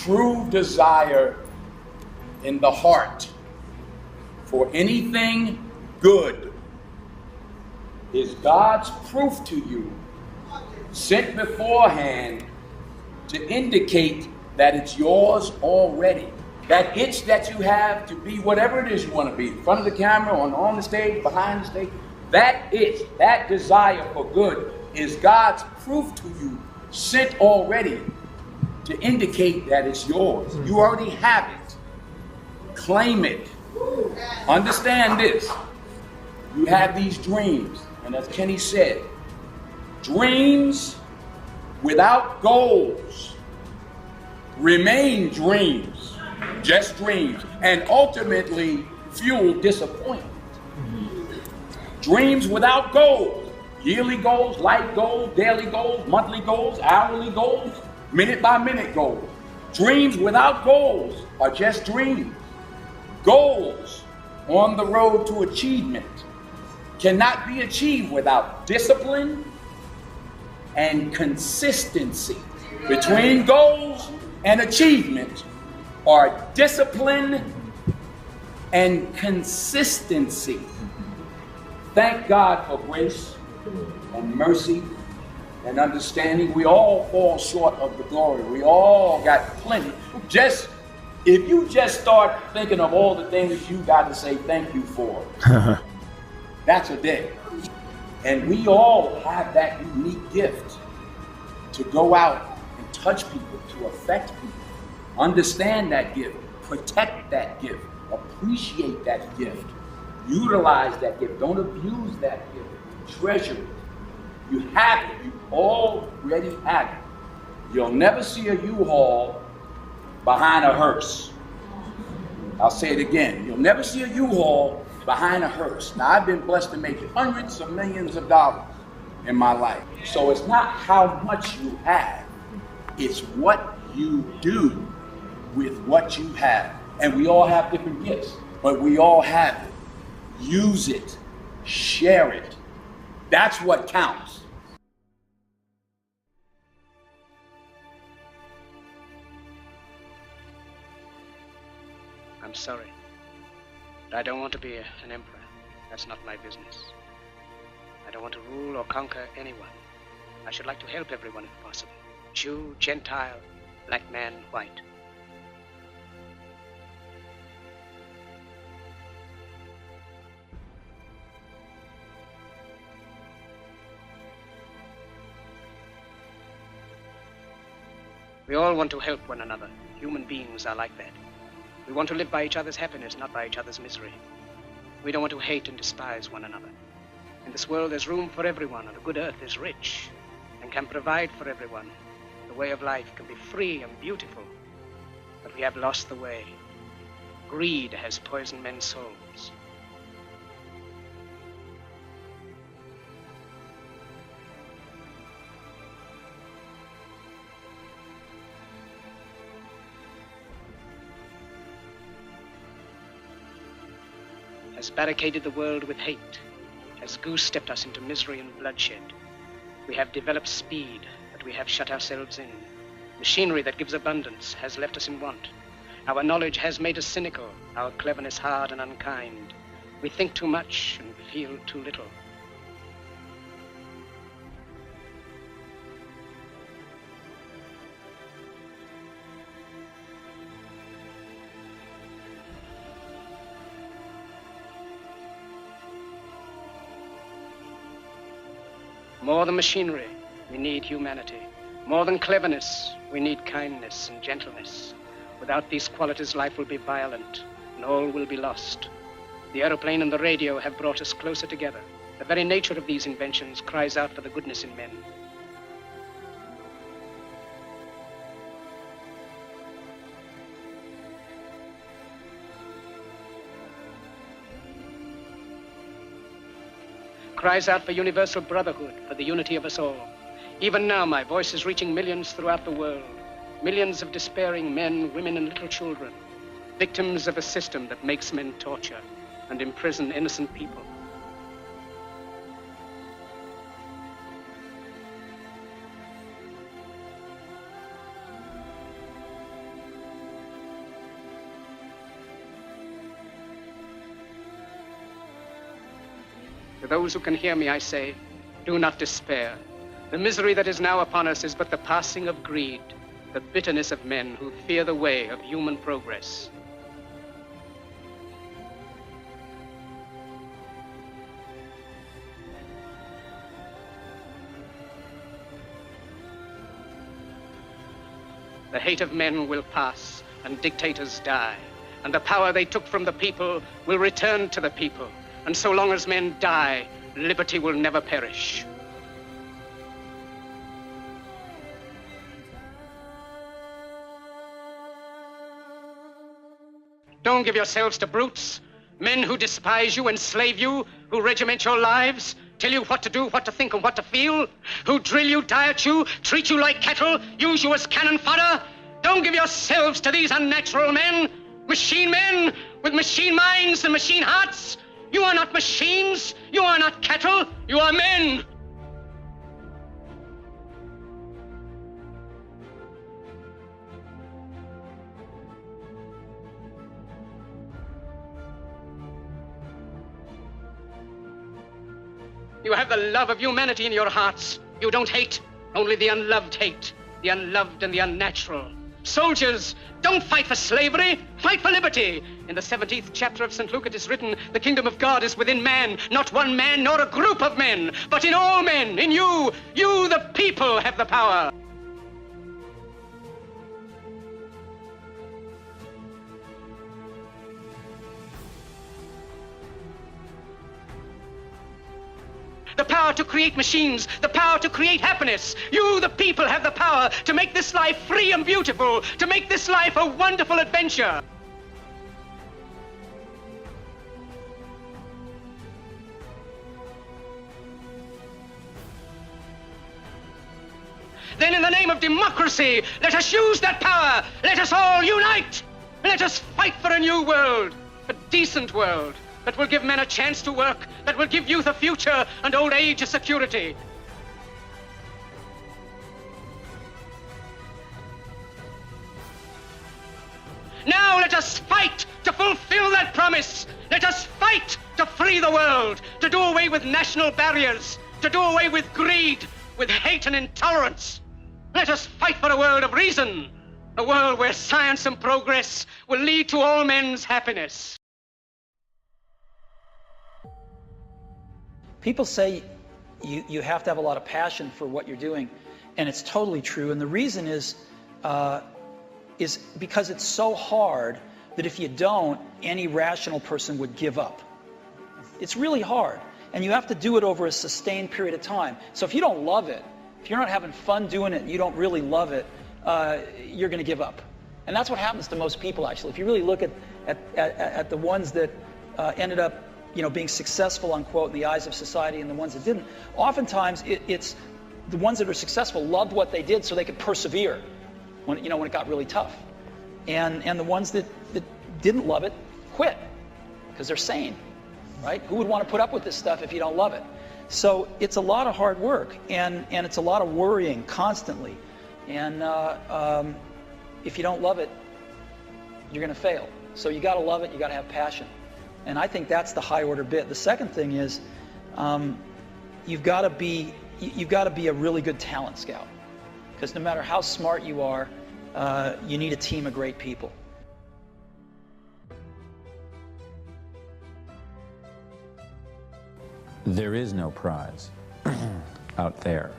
true desire in the heart for anything good is God's proof to you, sent beforehand to indicate that it's yours already. That itch that you have to be whatever it is you want to be, in front of the camera, on the stage, behind the stage, that itch, that desire for good is God's proof to you, sent already to indicate that it's yours. You already have it. Claim it. Understand this. You have these dreams, and as Kenny said, dreams without goals remain dreams, just dreams, and ultimately fuel disappointment. Dreams without goals, yearly goals, life goals, daily goals, monthly goals, hourly goals, minute by minute goals. Dreams without goals are just dreams. Goals on the road to achievement cannot be achieved without discipline and consistency. Between goals and achievement are discipline and consistency. Thank God for grace and mercy and understanding. We all fall short of the glory. We all got plenty. If you just start thinking of all the things you got to say thank you for, that's a day. And we all have that unique gift to go out and touch people, to affect people. Understand that gift, protect that gift, appreciate that gift, utilize that gift. Don't abuse that gift, treasure it. You have it, you already have it. You'll never see a U-Haul behind a hearse. I'll say it again. You'll never see a U-Haul behind a hearse. Now, I've been blessed to make hundreds of millions of dollars in my life. So it's not how much you have, it's what you do with what you have. And we all have different gifts, but we all have it. Use it, share it. That's what counts. I'm sorry, but I don't want to be an emperor. That's not my business. I don't want to rule or conquer anyone. I should like to help everyone if possible. Jew, Gentile, black man, white. We all want to help one another. Human beings are like that. We want to live by each other's happiness, not by each other's misery. We don't want to hate and despise one another. In this world, there's room for everyone, and the good earth is rich and can provide for everyone. The way of life can be free and beautiful, but we have lost the way. Greed has poisoned men's souls. Has barricaded the world with hate, has goose-stepped us into misery and bloodshed. We have developed speed, but we have shut ourselves in. Machinery that gives abundance has left us in want. Our knowledge has made us cynical, our cleverness hard and unkind. We think too much and feel too little. More than machinery, we need humanity. More than cleverness, we need kindness and gentleness. Without these qualities, life will be violent, and all will be lost. The aeroplane and the radio have brought us closer together. The very nature of these inventions cries out for the goodness in men. Cries out for universal brotherhood, for the unity of us all. Even now, my voice is reaching millions throughout the world. Millions of despairing men, women, and little children. Victims of a system that makes men torture and imprison innocent people. those who can hear me, I say, do not despair. The misery that is now upon us is but the passing of greed, the bitterness of men who fear the way of human progress. The hate of men will pass, and dictators die, and the power they took from the people will return to the people. And so long as men die, liberty will never perish. Don't give yourselves to brutes, men who despise you, enslave you, who regiment your lives, tell you what to do, what to think, and what to feel, who drill you, diet you, treat you like cattle, use you as cannon fodder. Don't give yourselves to these unnatural men with machine minds and machine hearts. You are not machines, you are not cattle, you are men. You have the love of humanity in your hearts. You don't hate, only the unloved hate, the unloved and the unnatural. Soldiers, don't fight for slavery, fight for liberty. In the 17th chapter of St. Luke it is written, the kingdom of God is within man, not one man nor a group of men, but in all men, in you. You, the people, have the power. The power to create machines, the power to create happiness. You, the people, have the power to make this life free and beautiful, to make this life a wonderful adventure. Then in the name of democracy, let us use that power. Let us all unite. Let us fight for a new world, a decent world, that will give men a chance to work, that will give youth a future and old age a security. Now let us fight to fulfill that promise. Let us fight to free the world, to do away with national barriers, to do away with greed, with hate and intolerance. Let us fight for a world of reason, a world where science and progress will lead to all men's happiness. People say you have to have a lot of passion for what you're doing, and it's totally true. And the reason is because it's so hard that if you don't, any rational person would give up. It's really hard, and you have to do it over a sustained period of time. So if you don't love it, if you're not having fun doing it, and you don't really love it, you're going to give up. And that's what happens to most people, actually. If you really look at the ones that ended up being successful, unquote, in the eyes of society, and the ones that didn't, oftentimes it's the ones that are successful loved what they did so they could persevere when it got really tough. And the ones that didn't love it quit because they're sane, right? Who would want to put up with this stuff if you don't love it? So it's a lot of hard work, and it's a lot of worrying constantly. And if you don't love it, you're going to fail. So you got to love it, you got to have passion. And I think that's the high order bit. The second thing is you've got to be a really good talent scout, because no matter how smart you are, you need a team of great people. There is no prize out there.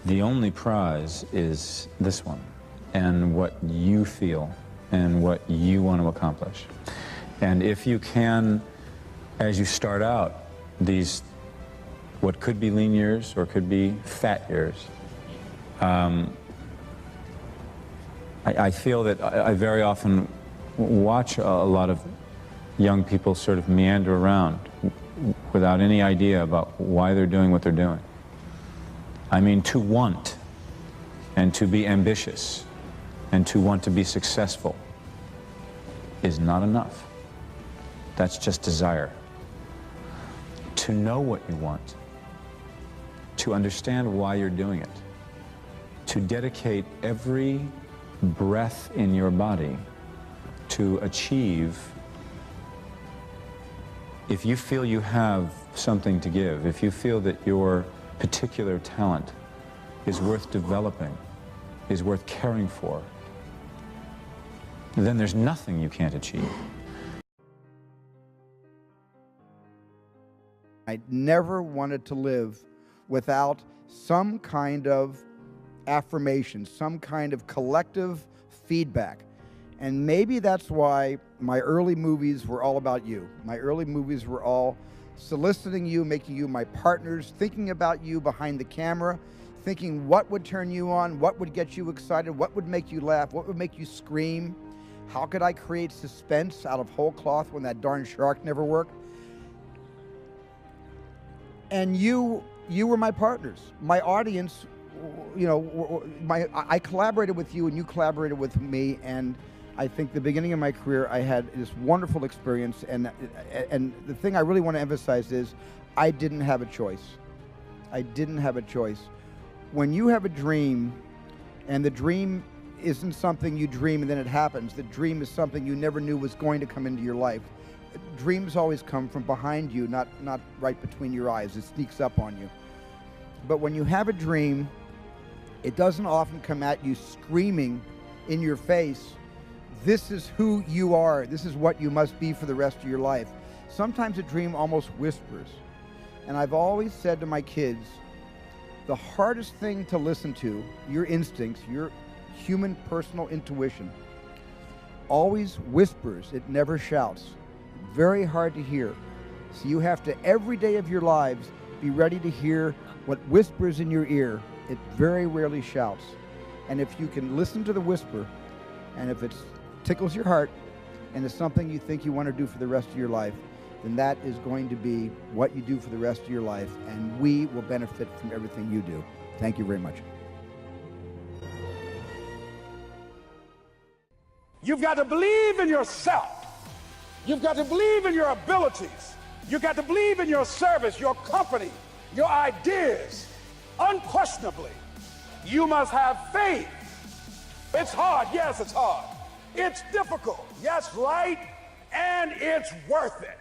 The only prize is this one, and what you feel and what you want to accomplish. And if you can, as you start out, these, what could be lean years or could be fat years, I feel that I very often watch a lot of young people sort of meander around without any idea about why they're doing what they're doing. I mean, to want and to be ambitious and to want to be successful is not enough. That's just desire. To know what you want, to understand why you're doing it, to dedicate every breath in your body to achieve. If you feel you have something to give, if you feel that your particular talent is worth developing, is worth caring for, then there's nothing you can't achieve. I never wanted to live without some kind of affirmation, some kind of collective feedback. And maybe that's why my early movies were all about you. My early movies were all soliciting you, making you my partners, thinking about you behind the camera, thinking what would turn you on, what would get you excited, what would make you laugh, what would make you scream. How could I create suspense out of whole cloth when that darn shark never worked? And you were my partners. My audience, you know, I collaborated with you and you collaborated with me, and I think the beginning of my career I had this wonderful experience, and the thing I really want to emphasize is I didn't have a choice. I didn't have a choice. When you have a dream, and the dream isn't something you dream and then it happens, the dream is something you never knew was going to come into your life. Dreams always come from behind you, not right between your eyes. It sneaks up on you. But when you have a dream, it doesn't often come at you screaming in your face, this is who you are, this is what you must be for the rest of your life. Sometimes a dream almost whispers. And I've always said to my kids, the hardest thing to listen to, your instincts, your human personal intuition, always whispers, it never shouts. Very hard to hear. So you have to, every day of your lives, be ready to hear what whispers in your ear. It very rarely shouts. And if you can listen to the whisper, and if it tickles your heart, and it's something you think you want to do for the rest of your life, then that is going to be what you do for the rest of your life, and we will benefit from everything you do. Thank you very much. You've got to believe in yourself. You've got to believe in your abilities. You've got to believe in your service, your company, your ideas. Unquestionably, you must have faith. It's hard. Yes, it's hard. It's difficult. Yes, right. And it's worth it.